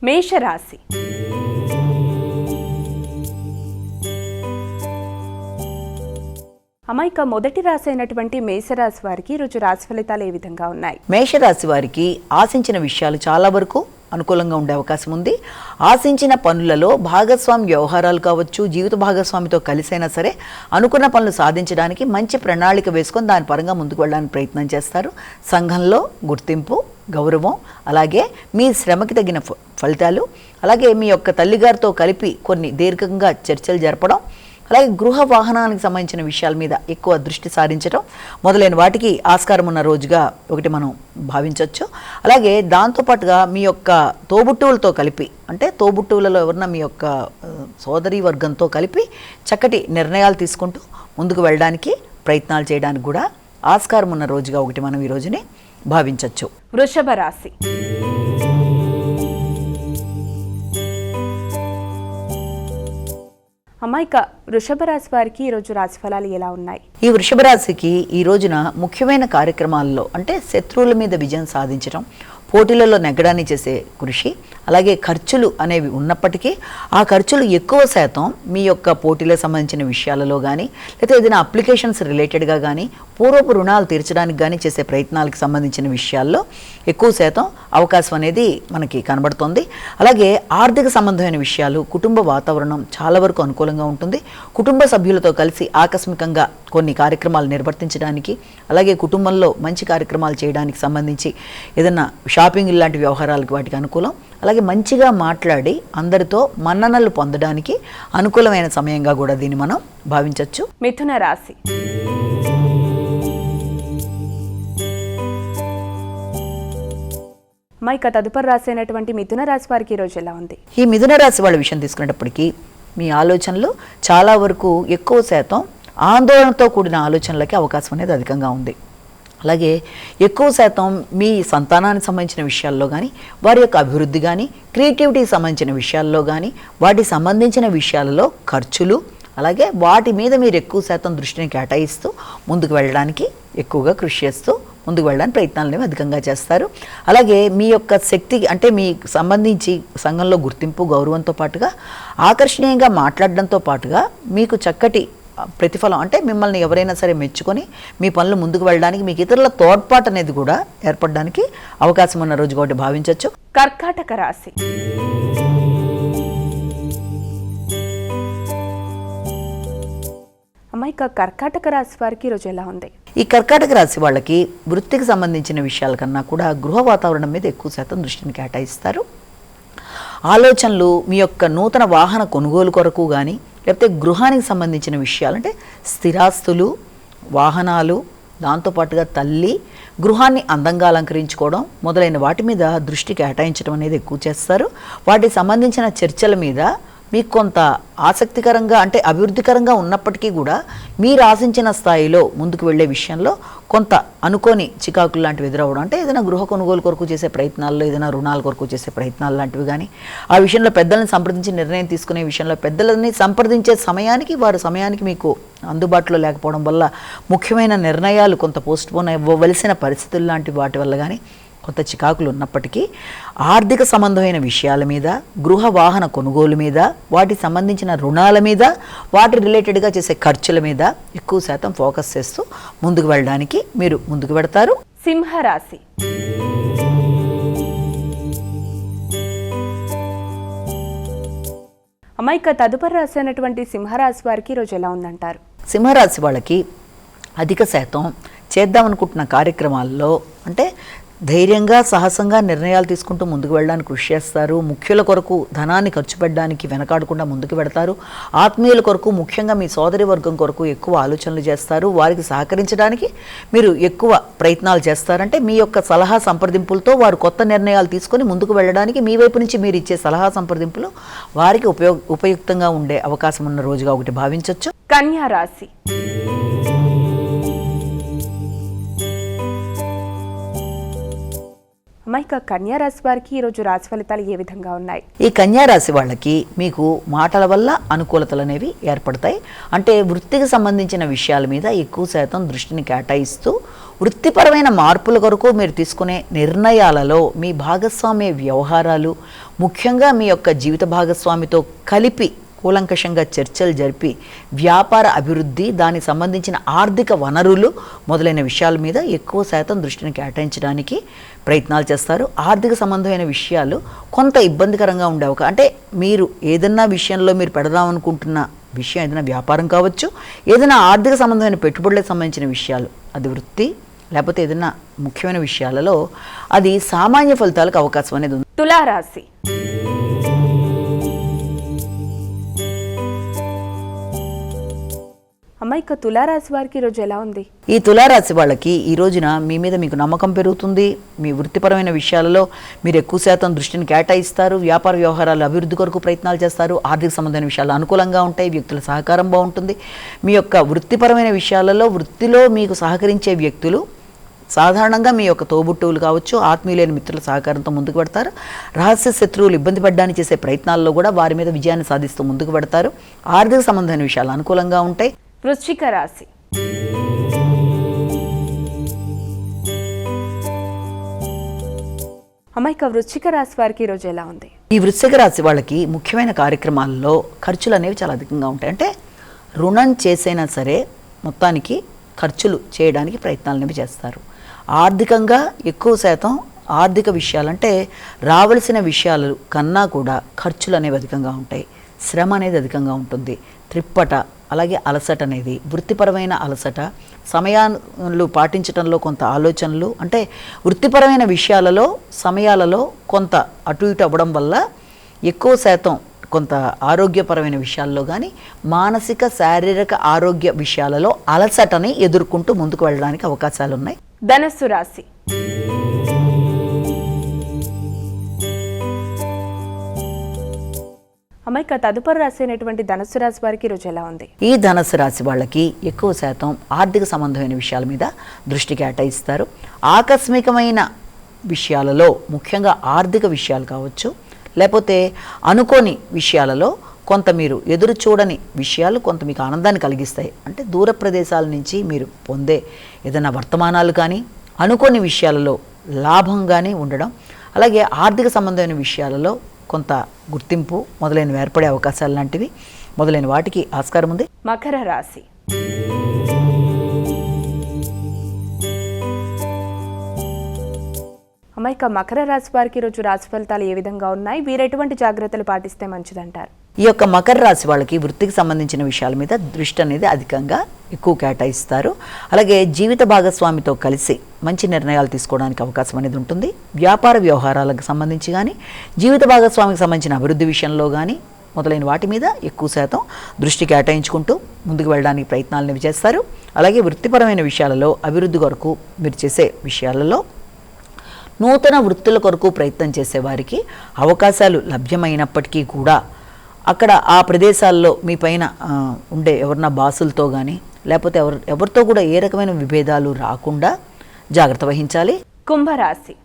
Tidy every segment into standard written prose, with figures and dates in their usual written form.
మేషరాశి. అమాయక మొదటి రాశి అయినటువంటి మేషరాశి వారికి ఈరోజు రాశి ఫలితాలు ఏ విధంగా ఉన్నాయి? మేషరాశి వారికి ఆశించిన విషయాలు చాలా వరకు అనుకూలంగా ఉండే అవకాశం ఉంది. ఆశించిన పనులలో భాగస్వామి వ్యవహారాలు కావచ్చు, జీవిత భాగస్వామితో కలిసైనా సరే అనుకున్న పనులు సాధించడానికి మంచి ప్రణాళిక వేసుకొని దాని పరంగా ముందుకు వెళ్ళడానికి ప్రయత్నం చేస్తారు. సంఘంలో గుర్తింపు, గౌరవం, అలాగే మీ శ్రమకి తగిన ఫలితాలు, అలాగే మీ యొక్క తల్లిగారితో కలిపి కొన్ని దీర్ఘంగా చర్చలు జరపడం, అలాగే గృహ వాహనానికి సంబంధించిన విషయాల మీద ఎక్కువ దృష్టి సారించడం మొదలైన వాటికి ఆస్కారం ఉన్న రోజుగా ఒకటి మనం భావించవచ్చు. అలాగే దాంతోపాటుగా మీ యొక్క తోబుట్టువులతో కలిపి, అంటే తోబుట్టువులలో ఎవరన్నా మీ యొక్క సోదరీ వర్గంతో కలిపి చక్కటి నిర్ణయాలు తీసుకుంటూ ముందుకు వెళ్ళడానికి ప్రయత్నాలు చేయడానికి కూడా ఆస్కారం ఉన్న రోజుగా ఒకటి మనం ఈ రోజుని భావించవచ్చు. వృషభ రాశి. అమాయక వృషభ రాశి వారికి ఈరోజు రాశి ఫలాలు ఎలా ఉన్నాయి? ఈ వృషభ రాశికి ఈ రోజున ముఖ్యమైన కార్యక్రమాల్లో అంటే శత్రువుల మీద విజయం సాధించడం, పోటీలలో నెగ్గడానికి చేసే కృషి, అలాగే ఖర్చులు అనేవి ఉన్నప్పటికీ ఆ ఖర్చులు ఎక్కువ శాతం మీ యొక్క పోటీలకు సంబంధించిన విషయాలలో కానీ, లేకపోతే ఏదైనా అప్లికేషన్స్ రిలేటెడ్గా కానీ, పూర్వపు రుణాలు తీర్చడానికి కానీ చేసే ప్రయత్నాలకు సంబంధించిన విషయాల్లో ఎక్కువ శాతం అవకాశం అనేది మనకి కనబడుతుంది. అలాగే ఆర్థిక సంబంధమైన విషయాలు, కుటుంబ వాతావరణం చాలా వరకు అనుకూలంగా ఉంటుంది. కుటుంబ సభ్యులతో కలిసి ఆకస్మికంగా కొన్ని కార్యక్రమాలు నిర్వర్తించడానికి, అలాగే కుటుంబంలో మంచి కార్యక్రమాలు చేయడానికి సంబంధించి ఏదైనా షాపింగ్ లాంటి వ్యవహారాలకు వాటికి అనుకూలం. అలాగే మంచిగా మాట్లాడి అందరితో మన్ననలు పొందడానికి అనుకూలమైన సమయంగా కూడా దీన్ని మనం భావించవచ్చు. మిథున రాశి. మైక తదుపరి రాశి అయినటువంటి మిథున రాశి వారికి ఈరోజు ఎలా ఉంది? ఈ మిథున రాశి వాళ్ళ విషయం తీసుకునేటప్పటికీ మీ ఆలోచనలు చాలా వరకు ఎక్కువ శాతం ఆందోళనతో కూడిన ఆలోచనలకి అవకాశం అనేది అధికంగా ఉంది. అలాగే ఎక్కువ శాతం మీ సంతానానికి సంబంధించిన విషయాల్లో కానీ, వారి యొక్క అభివృద్ధి కానీ, క్రియేటివిటీకి సంబంధించిన విషయాల్లో కానీ, వాటికి సంబంధించిన విషయాలలో ఖర్చులు, అలాగే వాటి మీద మీరు ఎక్కువ శాతం దృష్టిని కేటాయిస్తూ ముందుకు వెళ్ళడానికి ఎక్కువగా కృషి చేస్తూ ముందుకు వెళ్ళడానికి ప్రయత్నాలు అధికంగా చేస్తారు. అలాగే మీ యొక్క శక్తి అంటే మీకు సంబంధించి సంఘంలో గుర్తింపు, గౌరవంతో పాటుగా ఆకర్షణీయంగా మాట్లాడడంతో పాటుగా మీకు చక్కటి ప్రతిఫలం అంటే మిమ్మల్ని ఎవరైనా సరే మెచ్చుకొని మీ పనులు ముందుకు వెళ్ళడానికి మీకు ఇతరుల తోడ్పాటు అనేది కూడా ఏర్పడడానికి అవకాశం ఉన్న రోజు ఒకటి భావించవచ్చు. కర్కాటక రాశి. అమ్మాయిక కర్కాటక రాశి వారికి ఈరోజు ఎలా ఉంది? ఈ కర్కాటక రాశి వాళ్ళకి వృత్తికి సంబంధించిన విషయాల కన్నా కూడా గృహ వాతావరణం మీద ఎక్కువ శాతం దృష్టిని కేటాయిస్తారు. ఆలోచనలు మీ యొక్క నూతన వాహన కొనుగోలు కొరకు కానీ, లేకపోతే గృహానికి సంబంధించిన విషయాలు అంటే స్థిరాస్తులు, వాహనాలు, దాంతోపాటుగా తల్లి, గృహాన్ని అందంగా అలంకరించుకోవడం మొదలైన వాటి మీద దృష్టి కేటాయించడం అనేది ఎక్కువ చేస్తారు. వాటికి సంబంధించిన చర్చల మీద మీకు కొంత ఆసక్తికరంగా అంటే అభివృద్ధికరంగా ఉన్నప్పటికీ కూడా మీరు ఆశించిన స్థాయిలో ముందుకు వెళ్ళే విషయంలో కొంత అనుకోని చికాకులు లాంటివి ఎదురవ్వడం, అంటే ఏదైనా గృహ కొనుగోలు కొరకు చేసే ప్రయత్నాల్లో, ఏదైనా రుణాల కొరకు చేసే ప్రయత్నాలు లాంటివి కానీ, ఆ విషయంలో పెద్దలను సంప్రదించి నిర్ణయం తీసుకునే విషయంలో పెద్దలని సంప్రదించే సమయానికి వారి సమయానికి మీకు అందుబాటులో లేకపోవడం వల్ల ముఖ్యమైన నిర్ణయాలు కొంత పోస్ట్పోన్ ఇవ్వవలసిన పరిస్థితులు లాంటి వాటి వల్ల కానీ కొంత చికాకులు ఉన్నప్పటికీ ఆర్థిక సంబంధమైన విషయాల మీద, గృహ వాహన కొనుగోలు మీద, వాటికి సంబంధించిన రుణాల మీద, వాటి రిలేటెడ్గా చేసే ఖర్చుల మీద ఎక్కువ శాతం ఫోకస్ చేస్తూ ముందుకు వెళ్ళడానికి మీరు ముందుకు పెడతారు. సింహరాశి. అమ్మాయిక తదుపరి రాశి అయినటువంటి సింహరాశి వారికి ఈరోజు ఎలా ఉందంటారు? సింహరాశి వాళ్ళకి అధిక శాతం చేద్దామనుకుంటున్న కార్యక్రమాల్లో అంటే ధైర్యంగా, సాహసంగా నిర్ణయాలు తీసుకుంటూ ముందుకు వెళ్ళడానికి కృషి చేస్తారు. ముఖ్యుల కొరకు ధనాన్ని ఖర్చు పెట్టడానికి వెనకాడకుండా ముందుకు పెడతారు. ఆత్మీయుల కొరకు, ముఖ్యంగా మీ సోదరి వర్గం కొరకు ఎక్కువ ఆలోచనలు చేస్తారు. వారికి సహకరించడానికి మీరు ఎక్కువ ప్రయత్నాలు చేస్తారంటే మీ యొక్క సలహా సంప్రదింపులతో వారు కొత్త నిర్ణయాలు తీసుకొని ముందుకు వెళ్ళడానికి మీ వైపు నుంచి మీరు ఇచ్చే సలహా సంప్రదింపులు వారికి ఉపయుక్తంగా ఉండే అవకాశం ఉన్న రోజుగా ఒకటి భావించవచ్చు. కన్యా రాశి. అమ్మాయిక కన్యా రాశి వారికి ఈరోజు రాశి ఫలితాలు ఏ విధంగా ఉన్నాయి? ఈ కన్యా రాశి వాళ్ళకి మీకు మాటల వల్ల అనుకూలతలు అనేవి ఏర్పడతాయి. అంటే వృత్తికి సంబంధించిన విషయాల మీద ఎక్కువ శాతం దృష్టిని కేటాయిస్తూ వృత్తిపరమైన మార్పుల కొరకు మీరు తీసుకునే నిర్ణయాలలో మీ భాగస్వామ్య వ్యవహారాలు, ముఖ్యంగా మీ యొక్క జీవిత భాగస్వామితో కలిపి కూలంకషంగా చర్చలు జరిపి వ్యాపార అభివృద్ధి, దానికి సంబంధించిన ఆర్థిక వనరులు మొదలైన విషయాల మీద ఎక్కువ శాతం దృష్టిని కేటాయించడానికి ప్రయత్నాలు చేస్తారు. ఆర్థిక సంబంధమైన విషయాలు కొంత ఇబ్బందికరంగా ఉండే అంటే మీరు ఏదన్నా విషయంలో మీరు పెడదామనుకుంటున్న విషయం ఏదైనా వ్యాపారం కావచ్చు, ఏదైనా ఆర్థిక సంబంధమైన పెట్టుబడులకు సంబంధించిన విషయాలు, అది వృత్తి లేకపోతే ఏదైనా ముఖ్యమైన విషయాలలో అది సామాన్య ఫలితాలకు అవకాశం అనేది ఉంది. తులారాశి. అమ్మాయిక తులారాశి వారికి ఈరోజు ఎలా ఉంది? ఈ తులారాశి వాళ్ళకి ఈ రోజున మీ మీద మీకు నమ్మకం పెరుగుతుంది. మీ వృత్తిపరమైన విషయాలలో మీరు ఎక్కువ శాతం దృష్టిని కేటాయిస్తారు. వ్యాపార వ్యవహారాలు అభివృద్ధి కొరకు ప్రయత్నాలు చేస్తారు. ఆర్థిక సంబంధమైన విషయాలు అనుకూలంగా ఉంటాయి. వ్యక్తుల సహకారం బాగుంటుంది. మీ యొక్క వృత్తిపరమైన విషయాలలో వృత్తిలో మీకు సహకరించే వ్యక్తులు సాధారణంగా మీ యొక్క తోబుట్టువులు కావచ్చు, ఆత్మీయులైన మిత్రుల సహకారంతో ముందుకు పెడతారు. రహస్య శత్రువులు ఇబ్బంది పడడానికి చేసే ప్రయత్నాల్లో కూడా వారి మీద విజయాన్ని సాధిస్తూ ముందుకు పెడతారు. ఆర్థిక సంబంధమైన విషయాలు అనుకూలంగా ఉంటాయి. వృశ్చిక రాశి. అమ్మాయిక వృశ్చిక రాశి వారికి ఈరోజు ఎలా ఉంది? ఈ వృశ్చిక రాశి వాళ్ళకి ముఖ్యమైన కార్యక్రమాల్లో ఖర్చులు అనేవి చాలా అధికంగా ఉంటాయి. అంటే రుణం చేసైనా సరే మొత్తానికి ఖర్చులు చేయడానికి ప్రయత్నాలు అనేవి చేస్తారు. ఆర్థికంగా ఎక్కువ శాతం ఆర్థిక విషయాలంటే రావలసిన విషయాలు కన్నా కూడా ఖర్చులు అనేవి అధికంగా ఉంటాయి. శ్రమ అనేది అధికంగా ఉంటుంది. త్రిప్పట, అలాగే అలసట అనేది, వృత్తిపరమైన అలసట, సమయాలు పాటించడంలో కొంత ఆలోచనలు, అంటే వృత్తిపరమైన విషయాలలో సమయాలలో కొంత అటు ఇటు అవ్వడం వల్ల ఎక్కువ శాతం కొంత ఆరోగ్యపరమైన విషయాల్లో కానీ మానసిక శారీరక ఆరోగ్య విషయాలలో అలసటని ఎదుర్కొంటూ ముందుకు వెళ్ళడానికి అవకాశాలు ఉన్నాయి. ధనస్సు రాశి. అమ్మాయిక తదుపరి రాశి అయినటువంటి ధనస్సు రాశి వారికి ఈరోజు ఎలా ఉంది? ఈ ధనస్సు రాశి వాళ్ళకి ఎక్కువ శాతం ఆర్థిక సంబంధమైన విషయాల మీద దృష్టి కేటాయిస్తారు. ఆకస్మికమైన విషయాలలో ముఖ్యంగా ఆర్థిక విషయాలు కావచ్చు, లేకపోతే అనుకోని విషయాలలో కొంత మీరు ఎదురు చూడని విషయాలు కొంత మీకు ఆనందాన్ని కలిగిస్తాయి. అంటే దూర ప్రదేశాల నుంచి మీరు పొందే ఏదైనా వర్తమానాలు కానీ, అనుకోని విషయాలలో లాభంగానే ఉండడం, అలాగే ఆర్థిక సంబంధమైన విషయాలలో కొంత గుర్తింపు మొదలైనవి ఏర్పడే అవకాశాలు లాంటివి మొదలైన వాటికి ఆస్కారం ఉంది. మకర రాశి. అమ్మాయిక మకర రాశి వారికి ఈరోజు రాశి ఫలితాలు ఏ విధంగా ఉన్నాయి? వీరు ఎటువంటి జాగ్రత్తలు పాటిస్తే మంచిదంటారు? ఈ యొక్క మకర రాశి వాళ్ళకి వృత్తికి సంబంధించిన విషయాల మీద దృష్టి అనేది అధికంగా ఎక్కువ కేటాయిస్తారు. అలాగే జీవిత భాగస్వామితో కలిసి మంచి నిర్ణయాలు తీసుకోవడానికి అవకాశం అనేది ఉంటుంది. వ్యాపార వ్యవహారాలకు సంబంధించి కానీ, జీవిత భాగస్వామికి సంబంధించిన అభివృద్ధి విషయంలో కానీ మొదలైన వాటి మీద ఎక్కువ శాతం దృష్టి కేటాయించుకుంటూ ముందుకు వెళ్ళడానికి ప్రయత్నాలను చేస్తారు. అలాగే వృత్తిపరమైన విషయాలలో అభివృద్ధి కొరకు మీరు చేసే విషయాలలో నూతన వృత్తుల కొరకు ప్రయత్నం చేసేవారికి అవకాశాలు లభ్యమైనప్పటికీ కూడా అక్కడ ఆ ప్రదేశాల్లో మీ పైన ఉండే ఎవరన్నా బాసులతో కానీ లేకపోతే ఎవరితో కూడా ఏ రకమైన విభేదాలు రాకుండా జాగ్రత్త వహించాలి. కుంభరాశి.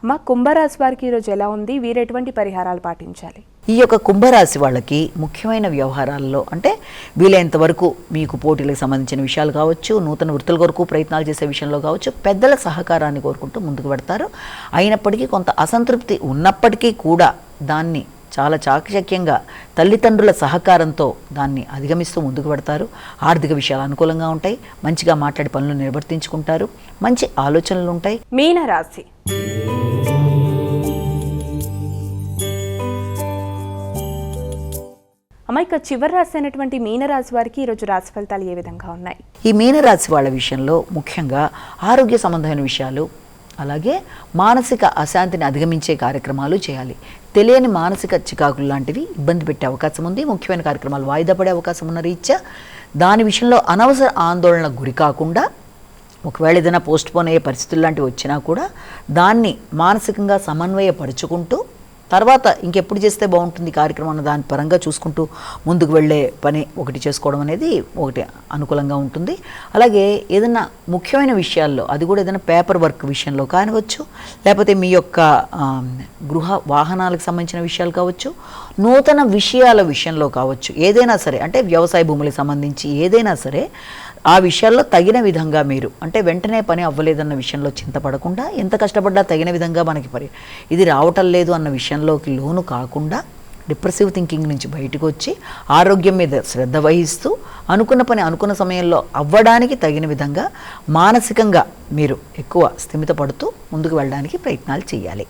అమ్మ కుంభరాశి వారికి ఈరోజు ఎలా ఉంది? వీరు ఎటువంటి పరిహారాలు పాటించాలి? ఈ యొక్క కుంభరాశి వాళ్ళకి ముఖ్యమైన వ్యవహారాల్లో అంటే వీలైనంత వరకు మీకు పోటీలకు సంబంధించిన విషయాలు కావచ్చు, నూతన వృత్తుల కొరకు ప్రయత్నాలు చేసే విషయంలో కావచ్చు, పెద్దల సహకారాన్ని కోరుకుంటూ ముందుకు పెడతారు. అయినప్పటికీ కొంత అసంతృప్తి ఉన్నప్పటికీ కూడా దాన్ని చాలా చాకచక్యంగా తల్లిదండ్రుల సహకారంతో దాన్ని అధిగమిస్తూ ముందుకు పెడతారు. ఆర్థిక విషయాలు అనుకూలంగా ఉంటాయి. మంచిగా మాట్లాడి పనులు నిర్వర్తించుకుంటారు. మంచి ఆలోచనలు ఉంటాయి. మీనరాశి. అమ్మాయిక చివరి రాశి అయినటువంటి మీనరాశి వారికి ఈరోజు రాశి ఫలితాలు ఏ విధంగా ఉన్నాయి? ఈ మీనరాశి వాళ్ళ విషయంలో ముఖ్యంగా ఆరోగ్య సంబంధమైన విషయాలు, అలాగే మానసిక అశాంతిని అధిగమించే కార్యక్రమాలు చేయాలి. తెలియని మానసిక చికాకులు లాంటివి ఇబ్బంది పెట్టే అవకాశం ఉంది. ముఖ్యమైన కార్యక్రమాలు వాయిదా పడే అవకాశం ఉన్న రీత్యా దాని విషయంలో అనవసర ఆందోళనకు గురి కాకుండా, ఒకవేళ ఏదైనా పోస్ట్ పోన్ అయ్యే పరిస్థితులు లాంటివి వచ్చినా కూడా దాన్ని మానసికంగా సమన్వయపరుచుకుంటూ తర్వాత ఇంకెప్పుడు చేస్తే బాగుంటుంది కార్యక్రమం అన్న దాని పరంగా చూసుకుంటూ ముందుకు వెళ్ళే పని ఒకటి చేసుకోవడం అనేది ఒకటి అనుకూలంగా ఉంటుంది. అలాగే ఏదైనా ముఖ్యమైన విషయాల్లో, అది కూడా ఏదైనా పేపర్ వర్క్ విషయంలో కానివచ్చు, లేకపోతే మీ యొక్క గృహ వాహనాలకు సంబంధించిన విషయాలు కావచ్చు, నూతన విషయాల విషయంలో కావచ్చు, ఏదైనా సరే, అంటే వ్యవసాయ భూములకు సంబంధించి ఏదైనా సరే ఆ విషయాల్లో తగిన విధంగా మీరు అంటే వెంటనే పని అవ్వలేదన్న విషయంలో చింతపడకుండా, ఎంత కష్టపడ్డా తగిన విధంగా మనకి ఇది రావటం లేదు అన్న విషయంలోకి లోను కాకుండా డిప్రెసివ్ థింకింగ్ నుంచి బయటకు వచ్చి ఆరోగ్యం మీద శ్రద్ధ వహిస్తూ అనుకున్న పని అనుకున్న సమయంలో అవ్వడానికి తగిన విధంగా మానసికంగా మీరు ఎక్కువ స్థిమితపడుతూ ముందుకు వెళ్ళడానికి ప్రయత్నాలు చేయాలి.